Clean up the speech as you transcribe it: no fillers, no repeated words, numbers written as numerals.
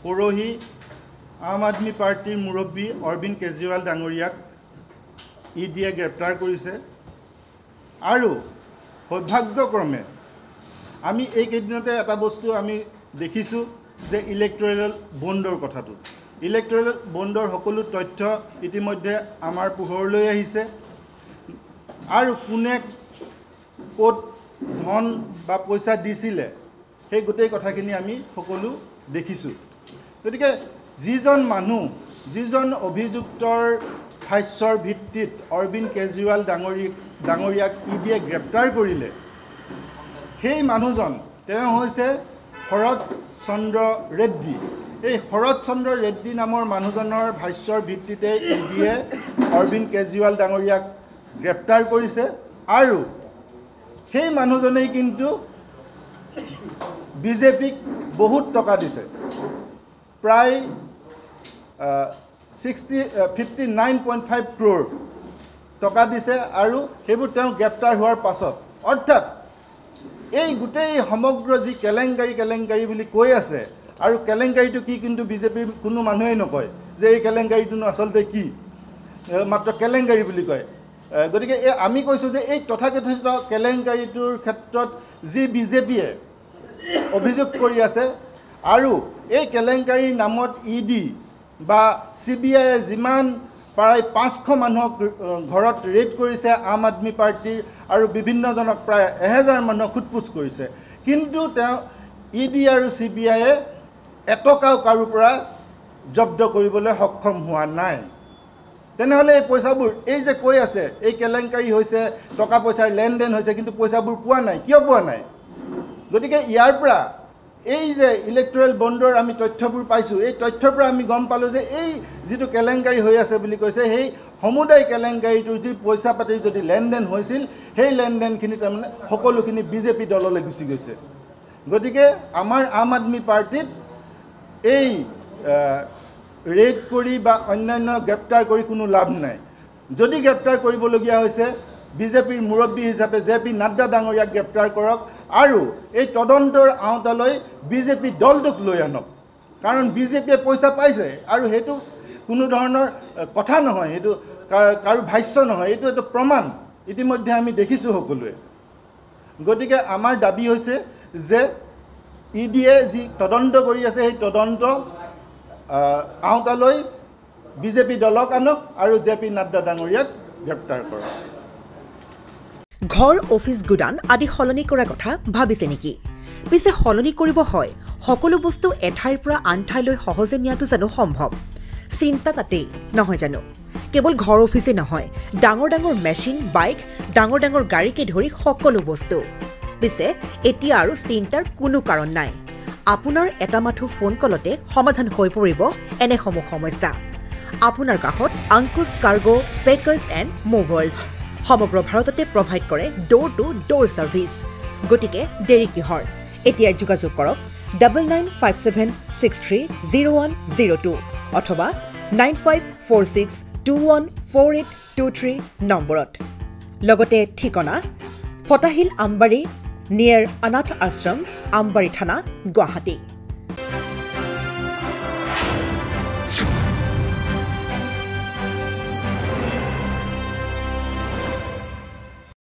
পৰহি আম আদমি পাৰ্টিৰ মুৰব্বী অৰবিন্দ কেজৰিৱাল ডাঙৰীয়াক ইডিয়ে গ্ৰেপ্তাৰ কৰিছে আৰু সৌভাগ্যক্ৰমে আমি এইকেইদিনতে এটা বস্তু আমি দেখিছোঁ যে ইলেক্ট্ৰেল বণ্ডৰ কথাটো ইলেক্ট্ৰেল বণ্ডৰ সকলো তথ্য ইতিমধ্যে আমাৰ পোহৰলৈ আহিছে আৰু কোনে ক'ত ধন বা পইচা দিছিলে সেই গোটেই কথাখিনি আমি সকলো দেখিছোঁ গতিকে যিজন অভিযুক্তৰ ভাষ্যৰ ভিত্তিত অৰবিন্দ কেজৰিৱাল ডাঙৰীয়াক ইডিয়ে গ্ৰেপ্তাৰ কৰিলে সেই মানুহজন তেওঁ হৈছে শৰৎ চন্দ্ৰ ৰেড্ডি এই শৰৎ চন্দ্ৰ ৰেড্ডি নামৰ মানুহজনৰ ভাষ্যৰ ভিত্তিতে ইডিয়ে অৰবিন্দ কেজৰিৱাল ডাঙৰীয়াক গ্ৰেপ্তাৰ কৰিছে আৰু সেই মানুহজনেই কিন্তু বিজেপিক বহুত টকা দিছে প্ৰায় 59.5 crore টকা দিছে আৰু সেইবোৰ তেওঁ গ্ৰেপ্তাৰ হোৱাৰ পাছত অৰ্থাৎ এই গোটেই সমগ্ৰ যি কেলেংকাৰী বুলি কৈ আছে আৰু কেলেংকাৰীটো কি কিন্তু বিজেপিৰ কোনো মানুহেই নকয় যে এই কেলেংকাৰীটোনো আচলতে কি মাত্ৰ কেলেংকাৰী বুলি কয় গতিকে আমি কৈছোঁ যে এই তথাকথিত কেলেংকাৰীটোৰ ক্ষেত্ৰত যি বিজেপিয়ে অভিযোগ কৰি আছে আৰু এই কেলেংকাৰীৰ নামত ইডি বা CBI যিমান প্ৰায় 500 মানুহক ঘৰত ৰেড কৰিছে আম আদমি পাৰ্টিৰ আৰু বিভিন্নজনক প্ৰায় 1000 মানুহক খুটপুচ কৰিছে কিন্তু তেওঁ ইডি আৰু CBIয়ে এটকাও কাৰোৰ পৰা জব্দ কৰিবলৈ সক্ষম হোৱা নাই তেনেহ'লে এই পইচাবোৰ এই যে কৈ আছে এই কেলেংকাৰী হৈছে টকা পইচাৰ লেনদেন হৈছে কিন্তু পইচাবোৰ পোৱা নাই কিয় পোৱা নাই গতিকে ইয়াৰ পৰা এই যে ইলেক্ট্ৰেল বণ্ডৰ আমি তথ্যবোৰ পাইছোঁ এই তথ্যৰ পৰা আমি গম পালোঁ যে এই যিটো কেলেংকাৰী হৈ আছে বুলি কৈছে সেই সমুদায় কেলেংকাৰীটোৰ যি পইচা পাতিৰ যদি লেনদেন হৈছিল সেই লেনদেনখিনি তাৰমানে সকলোখিনি বিজেপি দললৈ গুচি গৈছে গতিকে আমাৰ আম আদমি পাৰ্টিত এই ৰেড কৰি বা অন্যান্য গ্ৰেপ্তাৰ কৰি কোনো লাভ নাই যদি গ্ৰেপ্তাৰ কৰিবলগীয়া হৈছে বিজেপিৰ মুৰব্বী হিচাপে JP নাড্ডা ডাঙৰীয়াক গ্ৰেপ্তাৰ কৰক আৰু এই তদন্তৰ আওতালৈ বিজেপি দলটোক লৈ আনক কাৰণ বিজেপিয়ে পইচা পাইছে আৰু সেইটো কোনো ধৰণৰ কথা নহয় সেইটো কাৰো ভাষ্য নহয় এইটো এটা প্ৰমাণ ইতিমধ্যে আমি দেখিছোঁ সকলোৱে গতিকে আমাৰ দাবী হৈছে যে ইডিয়ে যি তদন্ত কৰি আছে সেই তদন্ত আওতালৈ বিজেপি দলক আনক আৰু JP নাড্ডা ডাঙৰীয়াক গ্ৰেপ্তাৰ কৰক ঘৰ অফিস গুদান আদি সলনি কৰা কথা ভাবিছে নেকি পিছে সলনি কৰিব হয় সকলো বস্তু এঠাইৰ পৰা আন ঠাইলৈ সহজে নিয়াটো জানো সম্ভৱ চিন্তা তাতেই নহয় জানো কেৱল ঘৰ অফিসে নহয় ডাঙৰ মেচিন বাইক ডাঙৰ গাড়ীকে ধৰি সকলো বস্তু পিছে এতিয়া আৰু চিন্তাৰ কোনো কাৰণ নাই আপোনাৰ এটা মাথো ফোন কলতে সমাধান হৈ পৰিব এনে সমস্যা আপোনাৰ কাষত আংকুশ কাৰ্গো পেকাৰ্ছ এণ্ড মুভাৰ্ছ সমগ্ৰ ভাৰততে প্ৰভাইড কৰে ডোৰ টু ডোৰ সাৰ্ভিস গতিকে দেৰি কিহৰ এতিয়া যোগাযোগ কৰক 9957630102 অথবা 9546214823 নম্বৰত লগতে ঠিকনা ফটাহিল আমবাৰী নিয়াৰ অনাথ আশ্ৰম আমবাৰী থানা গুৱাহাটী